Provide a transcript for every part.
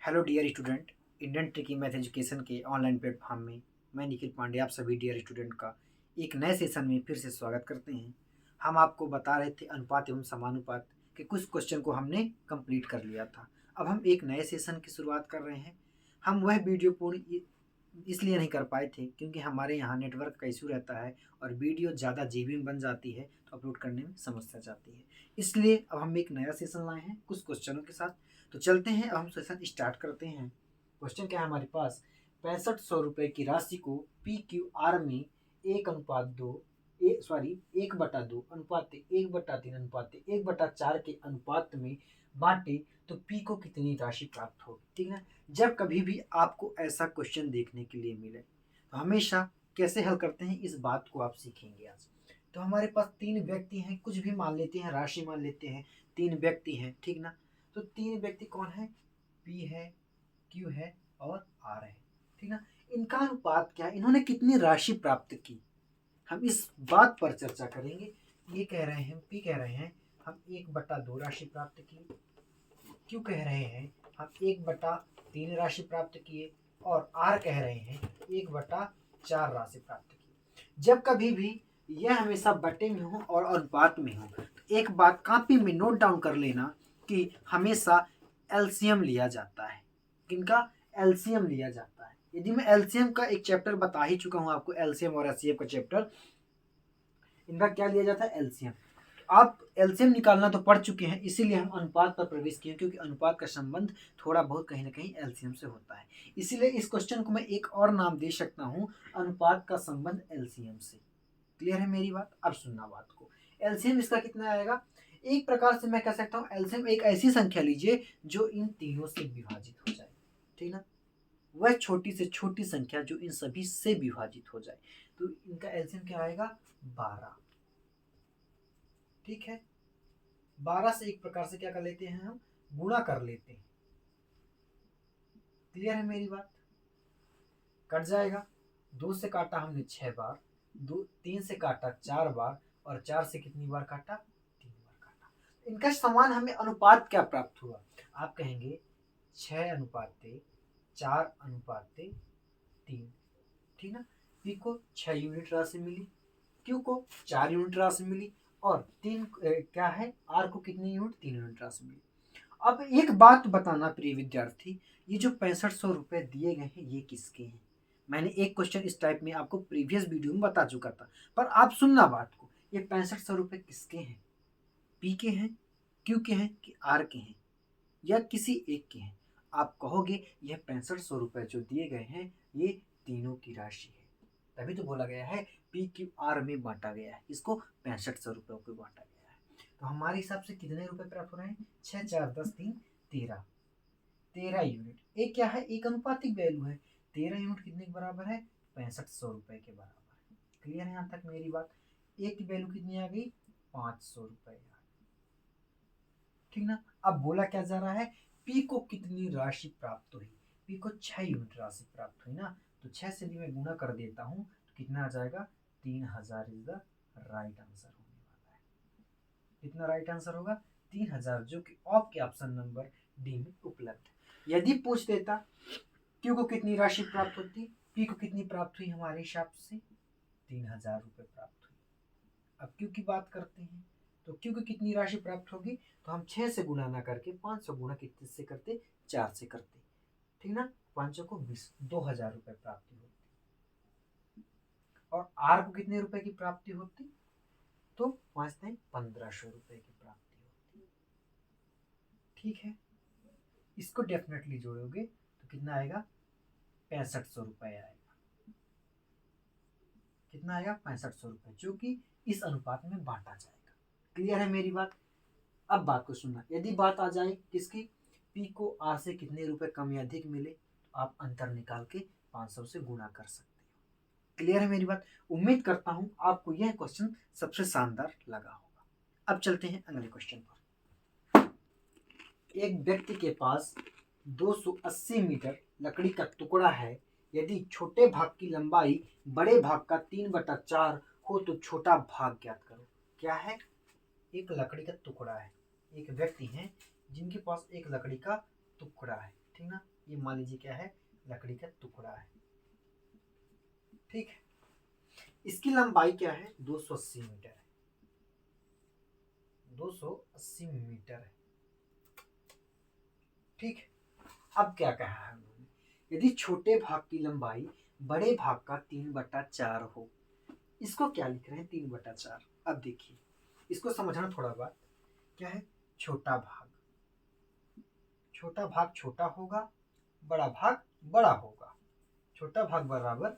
Hello dear student. Indian tricky math education के online platform में मैं निखिल पांडे आप सभी डियर स्टूडेंट का एक नए सेशन में फिर से स्वागत करते हैं। हम आपको बता रहे थे अनुपात एवं समानुपात के कुछ क्वेश्चन को हमने कंप्लीट कर लिया था। अब हम एक नए सेशन की शुरुआत कर रहे हैं। हम वह वीडियो पूर्ण इसलिए नहीं कर पाए थे क्योंकि हमारे यहाँ नेटवर्क का इशू रहता है और वीडियो ज़्यादा जीबी में बन जाती है तो अपलोड करने में समस्या जाती है। इसलिए अब हम एक नया सेशन लाए हैं कुछ क्वेश्चनों के साथ। तो चलते हैं, अब हम सेशन स्टार्ट करते हैं। क्वेश्चन क्या है हमारे पास, 6500 रुपए की राशि को पी क्यू आर में 1:2 1/2 अनुपात 1/3 अनुपात 1/4 के अनुपात में बांटे तो पी को कितनी राशि प्राप्त होगी। ठीक है, जब कभी भी आपको ऐसा क्वेश्चन देखने के लिए मिले तो हमेशा कैसे हल करते हैं इस बात को आप सीखेंगे आज। तो हमारे पास तीन व्यक्ति हैं, कुछ भी मान लेते हैं, राशि मान लेते हैं, तीन व्यक्ति हैं, ठीक ना। तो तीन व्यक्ति कौन है, पी है, क्यू है और आर है, ठीक ना। इनका अनुपात क्या है, इन्होंने कितनी राशि प्राप्त की, हम इस बात पर चर्चा करेंगे। ये कह रहे हैं, पी कह रहे हैं हम 1/2 राशि प्राप्त की, क्यों कह रहे हैं हम 1/3 राशि प्राप्त किए और आर कह रहे हैं 1/4 राशि प्राप्त की। जब कभी भी यह हमेशा बटे में हो और अनुपात में हो तो एक बात कॉपी में नोट डाउन कर लेना कि हमेशा एलसीएम लिया जाता है। किनका, एलसीएम लिया जाता है। यदि मैं एलसीएम का एक चैप्टर बता ही चुका हूं आपको, एलसीएम और एचसीएफ का चैप्टर, इनका क्या लिया जाता है, एलसीएम। आप एलसीएम निकालना तो पढ़ चुके हैं, इसीलिए हम अनुपात पर प्रवेश किए क्योंकि अनुपात का संबंध थोड़ा बहुत कहीं ना कहीं एलसीएम से होता है। इसीलिए इस क्वेश्चन को मैं एक और नाम दे सकता हूं, अनुपात का संबंध एलसीएम से। क्लियर है मेरी बात, अब सुनना बात को। एलसीएम इसका कितना आएगा, एक प्रकार से मैं कह सकता हूं एलसीएम एक ऐसी संख्या लीजिए जो इन तीनों से विभाजित हो जाए, ठीक ना। वह छोटी से छोटी संख्या जो इन सभी से विभाजित हो जाए, तो इनका एलसीएम क्या आएगा, 12। ठीक है, 12 से एक प्रकार से क्या कर लेते हैं, हम गुणा कर लेते हैं। क्लियर है मेरी बात, कट जाएगा, 2 से काटा हमने 6 बार, 3 से काटा 4 बार और 4 से कितनी बार काटा, 3 बार काटा। इनका समान हमें अनुपात क्या प्राप्त हुआ, आप कहेंगे 6:4:3, ठीक ना। पी को 6 यूनिट राशि मिली, क्यू को 4 यूनिट राशि मिली और 3 क्या है, आर को कितनी यूनिट, 3 यूनिट राशि मिली। अब एक बात बताना प्रिय विद्यार्थी, ये जो 6500 रुपए दिए गए हैं ये किसके हैं। मैंने एक क्वेश्चन इस टाइप में आपको प्रीवियस वीडियो में बता चुका था, पर आप सुनना बात को, ये 6500 रुपए किसके हैं, पी के हैं, क्यू के हैं कि आर के हैं या किसी एक के हैं। आप कहोगे यह 6500 रुपए जो दिए गए हैं ये तीनों की राशि है, तभी तो बोला गया है पी क्यू आर में बांटा गया है, इसको 6500 रुपयों को बांटा गया है। तो हमारे हिसाब से कितने रुपए प्राप्त हो रहे हैं, 6 4 10 3 13, 13 यूनिट। एक क्या है, एक अनुपातिक वैल्यू है, 13 यूनिट कितने के बराबर है, 6500 रुपए के बराबर है। क्लियर है यहाँ तक मेरी बात। एक की वैल्यू कितनी आ गई, 500 रुपए, ठीक ना। अब बोला क्या जा रहा है, पी को कितनी राशि प्राप्त हुई, पी को 6 यूनिट राशि प्राप्त हुई ना, तो 6 से भी मैं गुणा कर देता हूँ तो कितना आ जाएगा, 3000 इज द राइट आंसर होने वाला है। कितना राइट आंसर होगा, 3000, जो कि आपके ऑप्शन नंबर डी में उपलब्ध है। यदि पूछ देता क्यू को कितनी राशि प्राप्त होती, पी को कितनी प्राप्त हुई, हमारे हिसाब से 3000 रुपए प्राप्त हुई। अब क्यू की बात करते हैं, तो क्यू की कितनी राशि प्राप्त होगी, तो हम 6 से गुणा ना करके 500 गुणा कितने से करते, 4 से करते, ठीक ना। 500 को 20, 2000 रुपए प्राप्ति होती। और आर को कितने रुपए की प्राप्ति होती, तो 1500 रुपए की प्राप्ति होती। ठीक है, इसको डेफिनेटली जोड़ोगे तो कितना आएगा, 6500 रुपए आएगा। कितना आएगा, 6500 रुपए, जो कि इस अनुपात में बांटा जाएगा। क्लियर है मेरी बात। अब बात को सुनना, यदि बात आ जाए किसकी, पी को आर से कितने रुपए कम या अधिक मिले तो आप अंतर निकाल के 500 से गुणा कर सकते हो। क्लियर है मेरी बात। उम्मीद करता हूं आपको यह क्वेश्चन सबसे शानदार लगा होगा। अब चलते हैं अगले क्वेश्चन पर। एक व्यक्ति के पास 280 मीटर लकड़ी का टुकड़ा है, यदि छोटे भाग की लंबाई बड़े भाग का 3/4 हो तो छोटा भाग ज्ञात करो। क्या है, एक लकड़ी का टुकड़ा है, एक व्यक्ति है जिनके पास एक लकड़ी का टुकड़ा है, ठीक ना। ये मान लीजिए क्या है, लकड़ी का टुकड़ा है, ठीक है। इसकी लंबाई क्या है, 280 मीटर है, 280 मीटर है, ठीक है। अब क्या कहा है उन्होंने, यदि छोटे भाग की लंबाई बड़े भाग का 3/4 हो, इसको क्या लिख रहे हैं, 3/4। अब देखिए इसको समझना थोड़ा बात, क्या है, छोटा भाग, छोटा भाग छोटा होगा, बड़ा भाग बड़ा होगा, छोटा भाग बराबर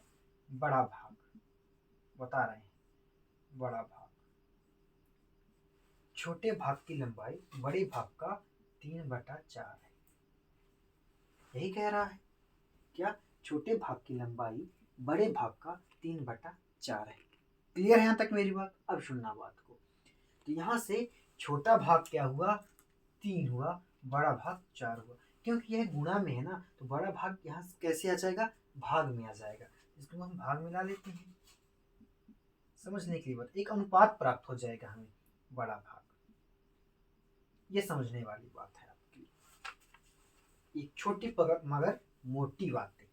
बड़ा भाग, बता रहे हैं, बड़ा भाग। छोटे भाग की लंबाई बड़े भाग का 3/4 है, यही कह रहा है, क्या, छोटे भाग की लंबाई बड़े भाग का 3/4 है। क्लियर है यहाँ तक मेरी बात? अब सुनना बात को, तो यहाँ से छोटा भाग क्या हुआ, 3 हुआ, बड़ा भाग 4 हुआ, क्योंकि यह गुणा में है ना, तो बड़ा भाग यहाँ कैसे आ जाएगा, भाग में आ जाएगा, इसको हम भाग मिला लेते हैं, समझने की बात, एक अनुपात प्राप्त हो जाएगा हमें, बड़ा भाग, ये समझने वाली बात है आपकी, एक छोटी मगर मोटी बात है।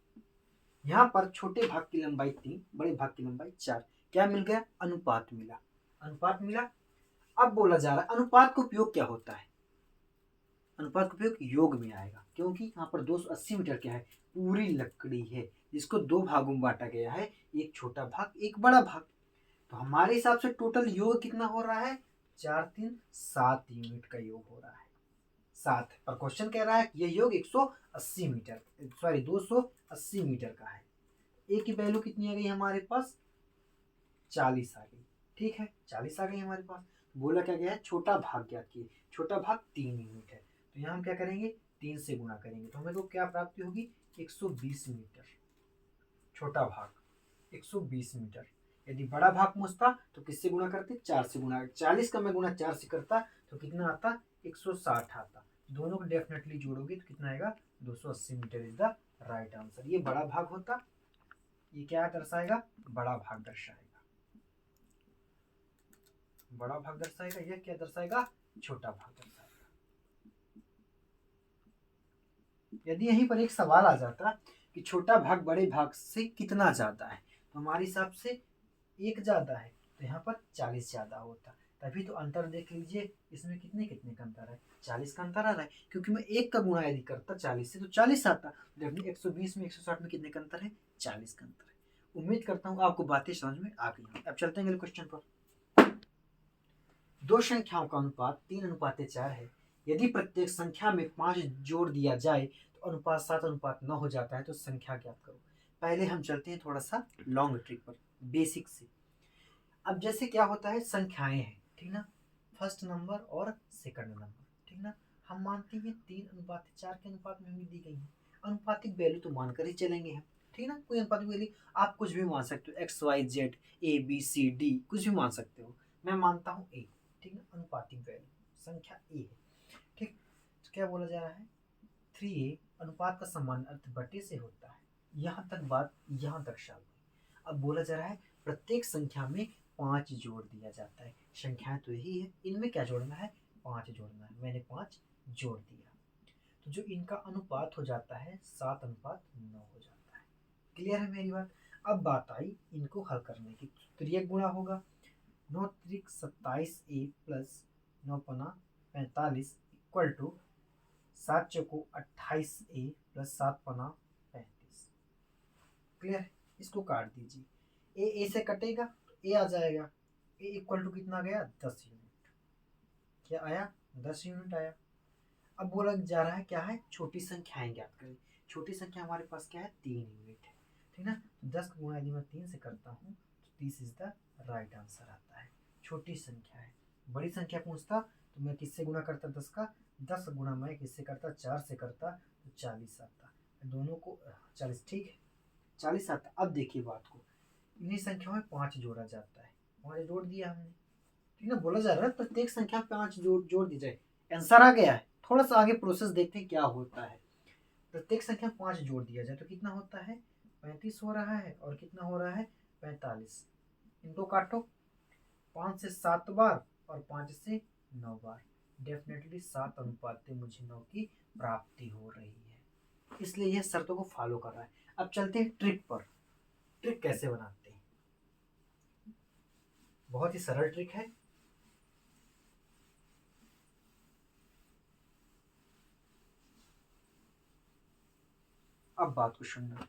यहाँ पर छोटे भाग की लंबाई 3, बड़े भाग की लंबाई 4, क्या मिल गया, अनुपात मिला, अनुपात मिला। अब बोला जा रहा है अनुपात का उपयोग क्या होता है, अनुपात का उपयोग योग में आएगा, क्योंकि यहाँ पर 280 मीटर क्या है, पूरी लकड़ी है, जिसको 2 भागों में बांटा गया है, एक छोटा भाग एक बड़ा भाग, तो हमारे हिसाब से टोटल योग कितना हो रहा है, 4 3 7 यूनिट का योग हो रहा है, 7। पर क्वेश्चन कह रहा है कि यह योग 180 मीटर, सॉरी 280 मीटर का है। ए की वैल्यू कितनी आ गई हमारे पास, 40 आ गई, ठीक है, 40 आ गई हमारे पास। बोला क्या गया है, छोटा भाग ज्ञात किए, छोटा भाग 3 यूनिट है, तो यहाँ हम क्या करेंगे, 3 से गुणा करेंगे, तो हमें को क्या प्राप्ति होगी, 120 मीटर, छोटा भाग 120 मीटर। यदि बड़ा भाग पूछता तो किससे गुणा करते, 4 से गुणा, 40 का मैं गुणा 4 से करता तो कितना आता, 160 आता, दोनों को डेफिनेटली जोड़ोगे तो कितना आएगा, 280 metre is the right answer. ये बड़ा भाग होता, ये क्या दर्शाएगा, बड़ा भाग दर्शाएगा, बड़ा भाग दर्शाएगा, यह क्या दर्शाएगा, छोटा भाग दर्शाएगा। यदि यहीं पर एक सवाल आ जाता कि छोटा भाग बड़े भाग से कितना ज्यादा है, तो हमारे हिसाब से 1 ज्यादा है, तो यहाँ पर 40 ज्यादा होता, तभी तो अंतर देख लीजिए, इसमें कितने कितने का अंतर है, 40 का अंतर आ रहा है, क्योंकि मैं 1 का गुणा यदि करता 40 से तो 40 आता, जबकि 120 में 160 में कितने का अंतर है, 40 का अंतर है। उम्मीद करता हूँ आपको बातें समझ में आ गई। अब चलते हैं अगले क्वेश्चन पर। दो संख्याओं का अनुपात 3:4 है, यदि प्रत्येक संख्या में 5 जोड़ दिया जाए तो अनुपात 7:9 हो जाता है, तो संख्या ज्ञात करो। पहले हम चलते हैं थोड़ा सा लॉन्ग ट्रिक पर, बेसिक से। अब जैसे क्या होता है, संख्याएं हैं, ठीक ना, फर्स्ट नंबर और सेकंड नंबर, ठीक ना, हम मानते हैं 3:4 के अनुपात में हमें दी गई है, अनुपातिक वैल्यू तो मानकर ही चलेंगे हम, ठीक ना, कोई अनुपातिक वैल्यू आप कुछ भी मान सकते हो, XYZ ABCD कुछ भी मान सकते हो, मैं मानता हूँ A, ठीक ना, अनुपातिक वैल्यू संख्या A है, ठीक। तो क्या बोला जा रहा है, 3A अनुपात का समान अर्थ बटे से होता है, यहाँ तक बात, यहाँ तक शब्द। अब बोला जा रहा है प्रत्येक संख्या में 5 जोड़ दिया जाता है, संख्याएं तो यही है, इनमें क्या जोड़ना है, 5 जोड़ना है, मैंने 5 जोड़ दिया, तो जो इनका अनुपात हो जाता है 7:9 हो जाता है। क्लियर है मेरी बात? अब बात आई इनको हल करने की, त्रियक गुणा होगा, 9 त्रिक 27A प्लस 9×5 इक्वल टू 7 चौको 28A प्लस 7×35। क्लियर है? इसको काट दीजिए, ए से कटेगा तो ए आ जाएगा, ए इक्वल टू कितना गया, 10 यूनिट, क्या आया, 10 यूनिट आया। अब बोला जा रहा है क्या है, छोटी संख्याएं ज्ञात करें, छोटी संख्या हमारे पास क्या है, 3 यूनिट है, ठीक ना, 10 का गुणा यदि मैं 3 से करता हूँ तो 30 इज द राइट आंसर आता है, छोटी संख्या है। बड़ी संख्या पूछता तो मैं किससे गुणा करता, 10 का, 10 गुणा मैं किससे करता, 4 से करता तो 40 आता, दोनों को 40, ठीक है, 40 आता। अब देखिए बात को, इन्हीं संख्याओं में 5 जोड़ा जाता है, 5 जोड़ दिया हमने, ठीक है, बोला जा रहा है प्रत्येक संख्या 5 जोड़ दी जाए, आंसर आ गया है। थोड़ा सा आगे प्रोसेस देखते हैं क्या होता है, प्रत्येक संख्या 5 जोड़ दिया जाए तो कितना होता है, 35 हो रहा है, और कितना हो रहा है, 45, इनको काटो, 5 से 7 बार और 5 से 9 बार, डेफिनेटली 7:9 की प्राप्ति हो रही है। इसलिए यह शर्तों को फॉलो कर रहा है। अब चलते हैं ट्रिक पर। ट्रिक कैसे बनाते हैं, बहुत ही सरल ट्रिक है। अब बात को सुनना,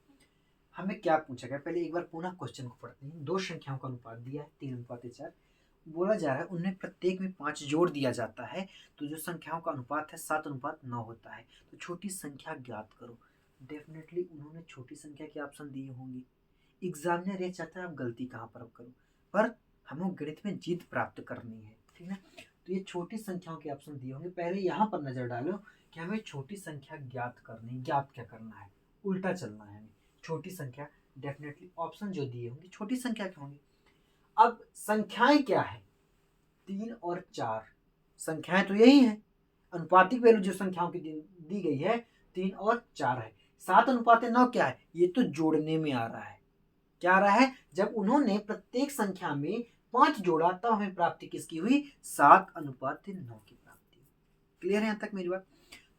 हमें क्या पूछा गया, पहले एक बार पुनः क्वेश्चन को पढ़ते हैं। दो संख्याओं का अनुपात दिया है 3:4, बोला जा रहा है उनमें प्रत्येक में 5 जोड़ दिया जाता है, तो जो संख्याओं का अनुपात है 7:9 होता है। तो छोटी संख्या ज्ञात करो। डेफिनेटली उन्होंने छोटी संख्या के ऑप्शन दिए होंगे। एग्जामिनर ये चाहता है आप गलती कहाँ पर करो, पर हमें गणित में जीत प्राप्त करनी है, ठीक है। तो ये छोटी संख्याओं के ऑप्शन दिए होंगे। पहले यहाँ पर नजर डालो कि हमें छोटी संख्या ज्ञात करनी, ज्ञात क्या करना है, उल्टा चलना है हमें। छोटी संख्या, डेफिनेटली ऑप्शन जो दिए होंगे छोटी संख्या के होंगे। अब संख्याएं क्या है, 3 और 4 संख्याएं तो यही है। अनुपातिक वैल्यू जो संख्याओं की दी गई है 3 और 4 है। 7:9 क्या है, ये तो जोड़ने में आ रहा है। क्या आ रहा है, जब उन्होंने प्रत्येक संख्या में 5 जोड़ा तब हमें प्राप्ति किसकी हुई, 7:9 की प्राप्ति। क्लियर है यहाँ तक मेरी बात।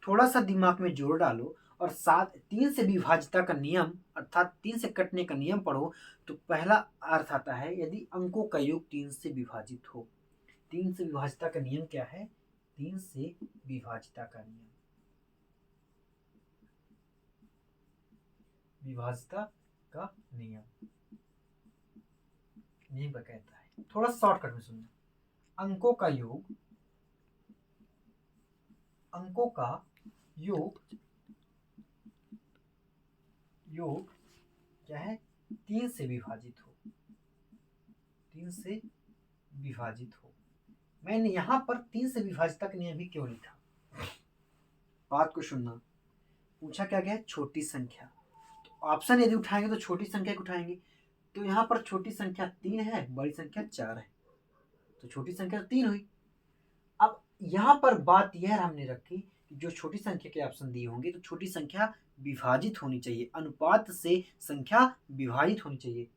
थोड़ा सा दिमाग में जोड़ डालो और 3 से विभाजिता का नियम अर्थात 3 से कटने का नियम पढ़ो, तो पहला अर्थ आता है यदि अंकों का योग 3 से विभाजित हो। 3 से विभाजिता का नियम क्या है, 3 से विभाजिता का नियम, विभाजिता का नियम क्या कहता है, थोड़ा शॉर्टकट में सुनना। अंकों का योग, अंकों का योग, योग क्या है, 3 से विभाजित हो, 3 से विभाजित हो। मैंने यहां पर 3 से विभाजिता का नियम ही क्यों लिखा, बात को सुनना। पूछा क्या गया, छोटी संख्या, तो ऑप्शन यदि उठाएंगे तो छोटी संख्या को उठाएंगे। तो यहाँ पर छोटी संख्या 3 है, बड़ी संख्या 4 है, तो छोटी संख्या 3 हुई। अब यहाँ पर बात यह हमने रखी कि जो छोटी संख्या के ऑप्शन दिए होंगे तो छोटी संख्या विभाजित होनी चाहिए, अनुपात से संख्या विभाजित होनी चाहिए।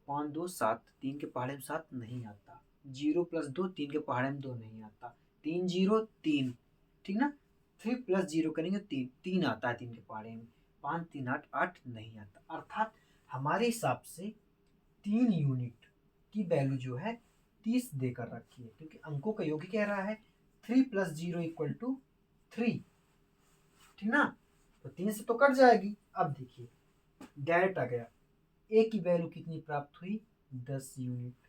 5 2 7, 3 के पहाड़े में 7 नहीं आता। 0 + 2, 3 के पहाड़े में 2 नहीं आता। 3 0 3, ठीक ना। 3 + 0 करेंगे 3, 3 आता है 3 के पहाड़े में। 5 3 8, 8 नहीं आता। अर्थात हमारे हिसाब से 3 यूनिट की वैल्यू जो है 30 देकर रखी है, क्योंकि अंकों का योग कह रहा है 3 + 0 = 3, ठीक ना। तो 3 से तो कट जाएगी। अब देखिए डायरेक्ट आ गया, ए की वैल्यू कितनी प्राप्त हुई, 10 यूनिट।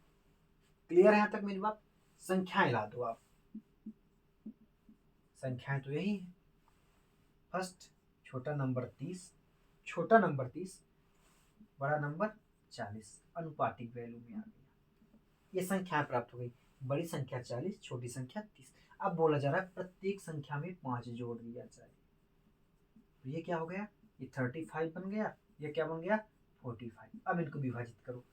क्लियर है यहाँ तक मेरी बात। संख्याएं ला दो आप, संख्याएं तो यही है। फर्स्ट छोटा नंबर 30, छोटा नंबर 30, बड़ा नंबर 40, अनुपातिक वैल्यू में आ गया। ये संख्या प्राप्त हो गई, बड़ी संख्या 40, छोटी संख्या 30। अब बोला जा रहा है प्रत्येक संख्या में 5 जोड़ दिया जाए, तो ये क्या हो गया, ये 35 बन गया, ये क्या बन गया, 45। अब इनको विभाजित करो,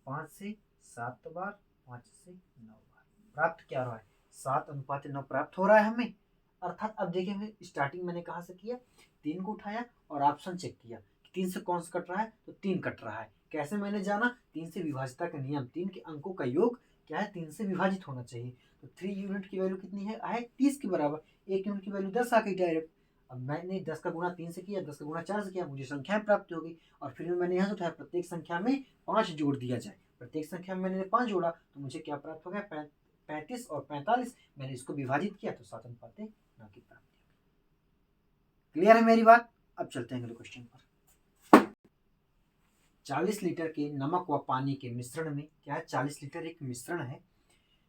5 से 7 बार, 5 से 9 बार, प्राप्त क्या हो रहा है, 7:9 प्राप्त हो रहा है हमें। अर्थात अब देखिए हमें स्टार्टिंग मैंने कहाँ से किया, 3 को उठाया और ऑप्शन चेक किया कि 3 से कौन सा कट रहा है, तो 3 कट रहा है। कैसे मैंने जाना, 3 से विभाजिता का नियम, 3 के अंकों का योग क्या है, 3 से विभाजित होना चाहिए। तो 3 यूनिट की वैल्यू कितनी है 30 के बराबर। 1 यूनिट की वैल्यू 10 आ गई डायरेक्ट। अब मैंने 10 का गुणा 3 से किया, 10 का गुणा 4 से किया, मुझे संख्या प्राप्त हो गई। और फिर मैंने यहाँ से उठाया प्रत्येक संख्या में 5 जोड़ दिया जाए, प्रत्येक संख्या में मैंने 5 जोड़ा तो मुझे क्या प्राप्त हो गया, 35 और 45। मैंने इसको विभाजित किया तो 7:9 की प्राप्ति। क्लियर है मेरी बात। अब चलते हैं अगले क्वेश्चन पर। 40 लीटर के नमक व पानी के मिश्रण में, क्या है, 40 लीटर एक मिश्रण है,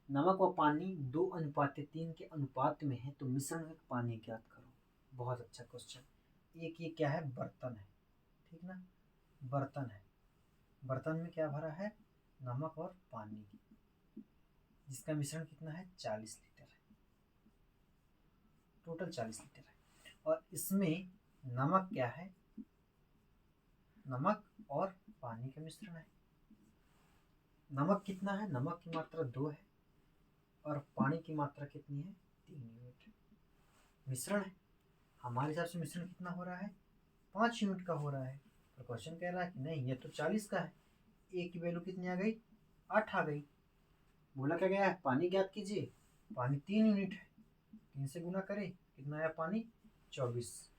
नमक व पानी 2:3 के अनुपात में है, तो मिश्रण में पानी ज्ञात करो। बहुत अच्छा क्वेश्चन। एक ये क्या है, बर्तन है, ठीक ना, बर्तन है, बर्तन में क्या भरा है, नमक और पानी, जिसका मिश्रण कितना है, 40 लीटर है, टोटल 40 लीटर है। और इसमें नमक क्या है, नमक और पानी का मिश्रण है। नमक कितना है, नमक की मात्रा 2 है और पानी की मात्रा कितनी है, 3 यूनिट। मिश्रण है, हमारे हिसाब से मिश्रण कितना हो रहा है, 5 यूनिट का हो रहा है। तो क्वेश्चन कह रहा है कि नहीं, ये तो 40 का है। ए की वैल्यू कितनी आ गई, 8 आ गई। बोला क्या गया है, पानी ज्ञात कीजिए, पानी 3 यूनिट है, 3 से गुना करें, कितना आया पानी, 24।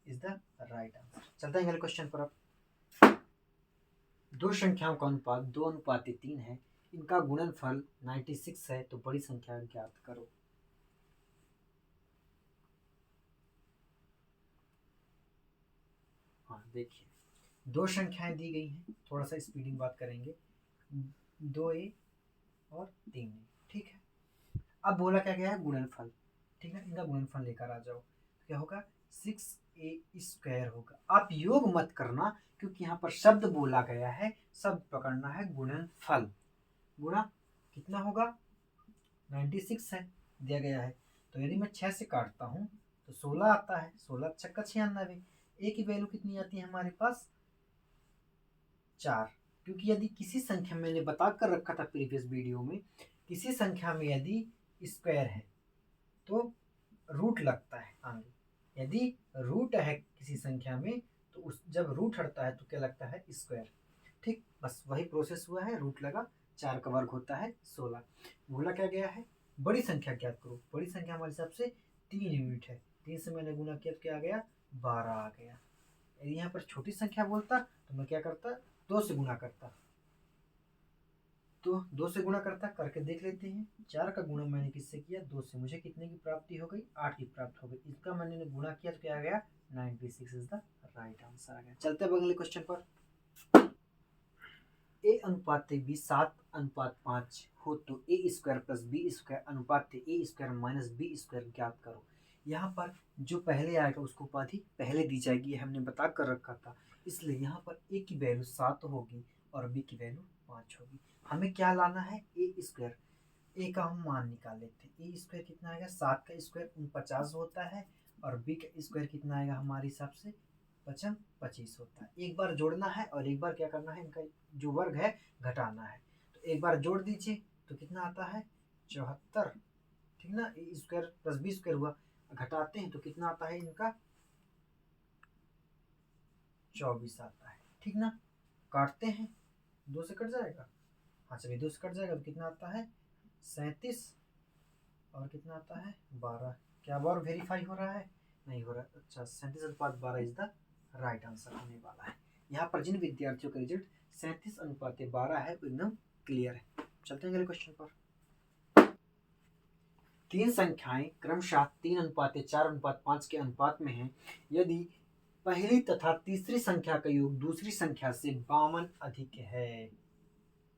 Is the right answer. चलते हैं अगले क्वेश्चन पर। अब दो संख्याओं का अनुपात 2:3 है, इनका गुणनफल 96 है, तो बड़ी संख्या ज्ञात करो। हाँ देखिए, दो संख्याएं दी गई हैं, थोड़ा सा स्पीडिंग बात करेंगे, 2a और 3a, ठीक है। अब बोला क्या गया है, गुणनफल, ठीक है, इनका गुणनफल लेकर आ जाओ, क्या होगा 6a² होगा। आप योग मत करना, क्योंकि यहाँ पर शब्द बोला गया है, शब्द पकड़ना है गुणनफल। गुणा कितना होगा, 96 है दिया गया है, तो यदि मैं 6 से काटता हूँ तो 16 आता है, 16 छक्का 96, ए की वैल्यू कितनी आती है हमारे पास 4। क्योंकि यदि किसी संख्या में, मैंने बता कर रखा था प्रीवियस वीडियो में, किसी संख्या में यदि स्क्वायर है तो रूट लगता है आगे। यदि रूट है किसी संख्या में तो उस जब रूट हटता है तो क्या लगता है स्क्वायर। ठीक, बस वही प्रोसेस हुआ है, रूट लगा, 4 का वर्ग होता है 16। बोला क्या गया है, बड़ी संख्या ज्ञात करो। बड़ी संख्या हमारे हिसाब से 3 यूनिट है, 3 से मैंने गुना किया तो क्या आ गया 12 आ गया। यदि यहाँ पर छोटी संख्या बोलता तो मैं क्या करता, 2 से गुना करता, तो 2 से गुणा करता, करके देख लेते हैं। 4 का गुणा मैंने किससे किया 2 से, मुझे कितने की प्राप्ति हो गई 8 की प्राप्त हो गई। इसका मैंने गुणा किया तो क्या आ गया 96 इज द राइट आंसर आ गया। चलते हैं अगले क्वेश्चन पर। a/b 7:5 हो तो a² + b² अनुपात a² - b² ज्ञात करो। यहाँ पर जो पहले आएगा उसको उपाधि पहले दी जाएगी, हमने बता कर रखा था, इसलिए यहाँ पर a की वैल्यू 7 होगी और b की वैल्यू 5 होगी। हमें क्या लाना है a², a का हम मान निकाल लेते हैं। a² कितना आएगा, 7 का स्क्वायर 49 होता है, और b का स्क्वायर कितना आएगा हमारे हिसाब से 25 होता है। एक बार जोड़ना है और एक बार क्या करना है, इनका जो वर्ग है घटाना है। तो एक बार जोड़ दीजिए तो कितना आता है 74, ठीक ना, a² + b² हुआ। घटाते हैं तो कितना आता है इनका 24 आता है, ठीक ना। काटते हैं, 2 से कट जाएगा, हाँ चलिए 2 से कट जाएगा तो कितना आता है 37, और कितना आता है 12। क्या वर्ग वेरीफाई हो रहा है, नहीं हो रहा। अच्छा, 37:12 इज द राइट आंसर होने वाला है। यहाँ पर जिन विद्यार्थियों का रिजल्ट 37:12 है वो एकदम क्लियर है। चलते हैं अगले क्वेश्चन पर। 3 संख्याएं क्रमशः 3:4:5 के अनुपात में हैं। यदि पहली तथा तीसरी संख्या का योग दूसरी संख्या से 52 अधिक है,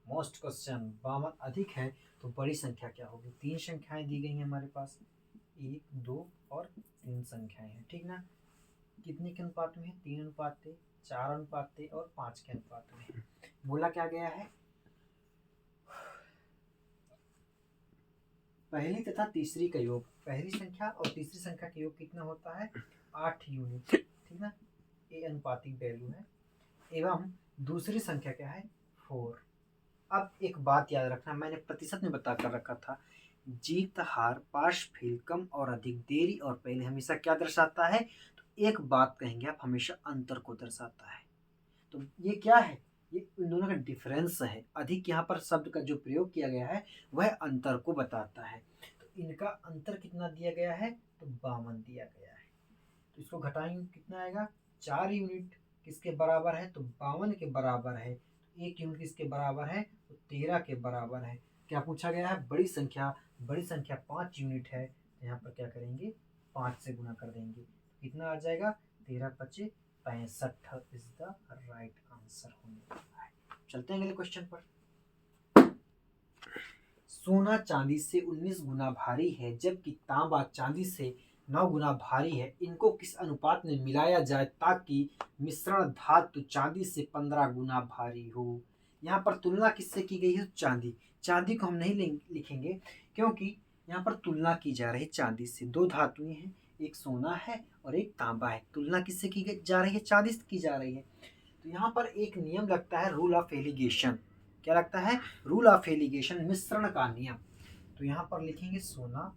मोस्ट क्वेश्चन, 52 अधिक है तो बड़ी संख्या क्या होगी। 3 संख्याएं दी गई हैं हमारे पास, 1, 2 और 3 संख्याएं हैं, ठीक ना। कितने के अनुपात में है, 3:4, 4:4 और 5 के अनुपात में। बोला क्या गया है, पहली तथा तीसरी का योग, पहली संख्या और तीसरी संख्या का योग कितना होता है 8 यूनिट, ठीक ना, ये अनुपातिक वैल्यू है। एवं दूसरी संख्या क्या है 4। अब एक बात याद रखना, मैंने प्रतिशत में बता कर रखा था, जीत हार पाश फेल कम और अधिक देरी और पहले हमेशा क्या दर्शाता है, तो एक बात कहेंगे आप, हमेशा अंतर को दर्शाता है। तो ये क्या है, ये इन दोनों का डिफरेंस है। अधिक यहाँ पर शब्द का जो प्रयोग किया गया है वह अंतर को बताता है। तो इनका अंतर कितना दिया गया है, तो 52 दिया गया है। तो इसको घटाएंगे कितना आएगा 4 यूनिट, किसके बराबर है, तो 52 के बराबर है। 1 यूनिट किसके बराबर है, तो 13 के बराबर है। क्या पूछा गया है, बड़ी संख्या, बड़ी संख्या 5 यूनिट है, तो यहाँ पर क्या करेंगे 5 से गुना कर देंगे, कितना आ जाएगा 13×5 = 65 इज द राइट आंसर होने वाला है। चलते हैं अगले क्वेश्चन पर। सोना चांदी से 19 गुना भारी है, जबकि तांबा चांदी से 9 गुना भारी है। इनको किस अनुपात में मिलाया जाए ताकि मिश्रण धातु चांदी से 15 गुना भारी हो। यहाँ पर तुलना किससे की गई है, चांदी। चांदी को हम नहीं लिखेंगे, क्योंकि यहाँ पर तुलना की जा रही है चांदी से। दो धातुएं हैं, एक सोना है और एक तांबा है। तुलना किससे की जा रही है, चांदी से की जा रही है। तो यहाँ पर एक नियम लगता है, रूल ऑफ एलिगेशन। क्या लगता है, रूल ऑफ एलिगेशन, मिश्रण का नियम। तो यहाँ पर लिखेंगे सोना,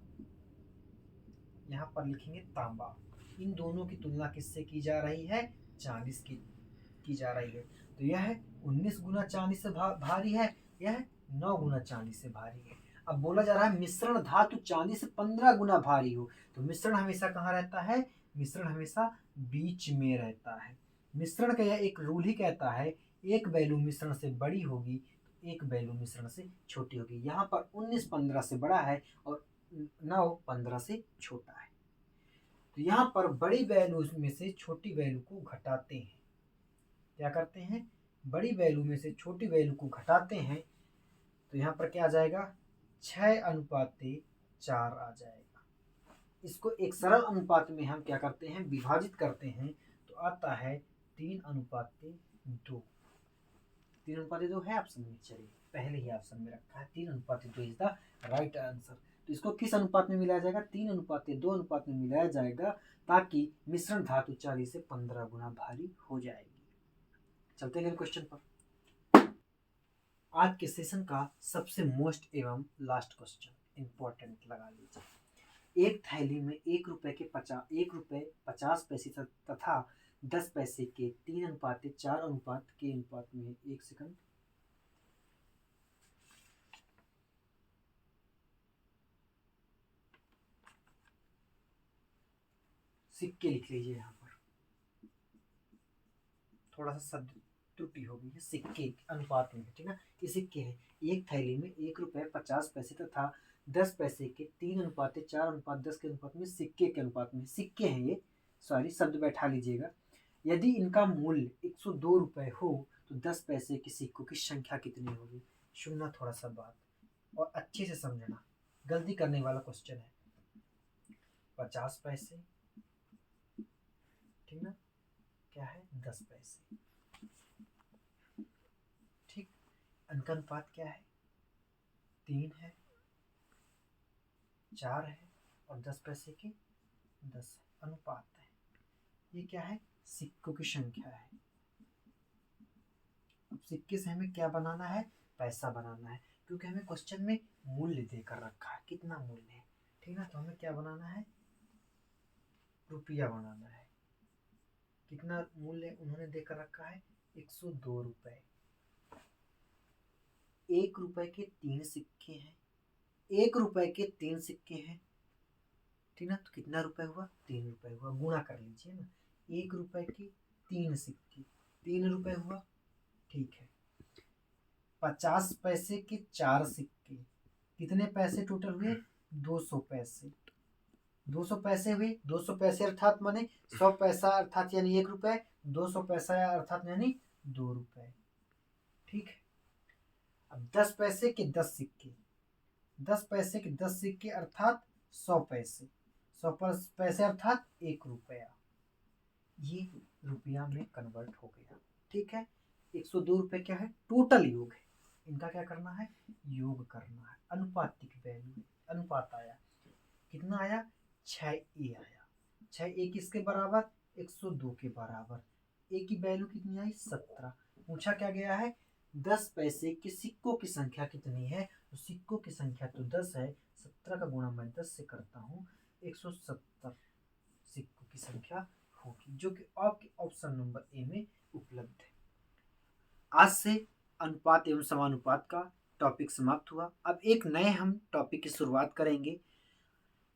यहाँ पर लिखेंगे तांबा। इन दोनों की तुलना किससे की जा रही है, चांदी की जा रही है। तो यह 19 गुना चांदी से भारी है, यह 9 गुना चांदी से भारी है। अब बोला जा रहा है मिश्रण धातु चांदी से 15 गुना भारी हो, तो मिश्रण हमेशा कहाँ रहता है, मिश्रण हमेशा बीच में रहता है। मिश्रण का यह एक रूल ही कहता है एक वैल्यू मिश्रण से बड़ी होगी तो एक वैल्यू मिश्रण से छोटी होगी। यहाँ पर 19 15 से बड़ा है और 9 15 से छोटा है। तो यहाँ पर बड़ी वैल्यू में से छोटी वैल्यू को घटाते हैं। क्या करते हैं? बड़ी वैल्यू में से छोटी वैल्यू को घटाते हैं। तो यहाँ पर क्या आ जाएगा? 6:4 आ जाएगा। इसको एक सरल अनुपात में हम क्या करते हैं? विभाजित करते हैं तो आता है 3:2। 3:2 है ऑप्शन में। चलिए पहले ही ऑप्शन में रखा है 3:2 इज द राइट आंसर। तो इसको किस अनुपात में मिलाया जाएगा? 3:2 अनुपात में मिलाया जाएगा ताकि मिश्रण धातु 40 से 15 गुना भारी हो जाएगी। चलते हैं क्वेश्चन पर। आज के सेशन का सबसे मोस्ट एवं लास्ट क्वेश्चन इंपॉर्टेंट लगा लीजिए। एक थैली में 1 रुपए 50 पैसे तथा 10 पैसे के 3:4 अनुपात के अनुपात में 1 सेकंड। सिक्के लिख लीजिए। यहाँ पर थोड़ा सा शब्द त्रुटि हो गई है। सिक्के अनुपात में, ठीक है, ये सिक्के हैं। एक थैली में 1 रुपए 50 पैसे तथा 10 पैसे के 3:4 के अनुपात में सिक्के के अनुपात में, सिक्के हैं ये, सॉरी शब्द बैठा लीजिएगा। यदि इनका मूल्य 102 रुपए हो तो 10 पैसे के सिक्कों की संख्या कितनी होगी? सुनना थोड़ा सा बात और अच्छे से समझना, गलती करने वाला क्वेश्चन है। 50 पैसे, ठीक ना, क्या है? 10 पैसे, ठीक। इनका अनुपात क्या है? 3 है, 4 है और 10 पैसे के 10 अनुपात है। ये क्या है? सिक्कों की संख्या है। अब सिक्के से हमें क्या बनाना है? पैसा बनाना है, क्योंकि हमें क्वेश्चन में मूल्य देकर रखा है, कितना मूल्य है, ठीक ना। तो हमें क्या बनाना है? रुपया बनाना है। कितना मूल्य उन्होंने देकर रखा है? 102 रुपए। 1 रुपए के 3 सिक्के हैं, 1 रुपए के 3 सिक्के हैं, ठीक ना। तो कितना रुपए हुआ? 3 रुपए हुआ। गुणा कर लीजिए ना। 1 रुपए के 3 सिक्के, 3 रुपए हुआ, ठीक है। 50 पैसे के 4 सिक्के, कितने पैसे टोटल हुए? 200 पैसे। 200 पैसे हुए। 200 पैसे अर्थात माने 100 पैसा अर्थात यानी 1 रुपए। 200 पैसा अर्थात यानी 2 रुपए, ठीक है। अब 10 पैसे के 10 सिक्के, 10 पैसे के 10 सिक्के अर्थात 100 पैसे। 100 पैसे अर्थात 1 रुपया। ये रुपया में कन्वर्ट हो गया, ठीक है। 102 रुपए क्या है? टोटल योग है। इनका क्या करना है? योग करना है। अनुपातिक वैल्यू, अनुपात आया, कितना आया? 6a आया। 6a किसके बराबर? 102 के बराबर। a की वैल्यू कितनी आई? 17। पूछा क्या गया है? 10 पैसे के सिक्कों की संख्या कितनी है? तो सिक्कों की संख्या तो 10 है, 17 का गुणा मैं 10 से करता हूँ, 170 सिक्कों की संख्या होगी, जो कि आपके ऑप्शन नंबर ए में उपलब्ध है। आज से अनुपात एवं समानुपात का टॉपिक समाप्त हुआ। अब एक नए हम टॉपिक की शुरुआत करेंगे।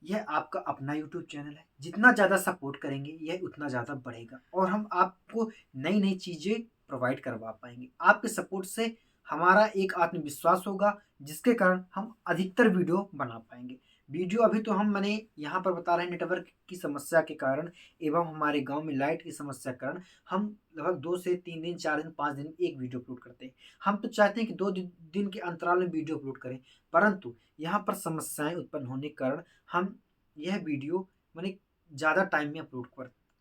यह आपका अपना YouTube चैनल है, जितना ज़्यादा सपोर्ट करेंगे यह उतना ज़्यादा बढ़ेगा और हम आपको नई नई चीज़ें प्रोवाइड करवा पाएंगे। आपके सपोर्ट से हमारा एक आत्मविश्वास होगा, जिसके कारण हम अधिकतर वीडियो बना पाएंगे। वीडियो अभी तो हम मैंने यहाँ पर बता रहे हैं, नेटवर्क की समस्या के कारण एवं हमारे गांव में लाइट की समस्या के कारण हम लगभग 2 से 3 दिन, 4 दिन, 5 दिन एक वीडियो अपलोड करते हैं। हम तो चाहते हैं कि 2 दिन के अंतराल में वीडियो अपलोड करें, परंतु यहाँ पर समस्याएं उत्पन्न होने के कारण हम यह वीडियो मैंने ज़्यादा टाइम में अपलोड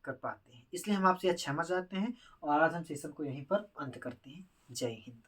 कर पाते हैं। इसलिए हम आपसे क्षमा चाहते हैं और आज हम सेशन को यहीं पर अंत करते हैं। जय हिंद।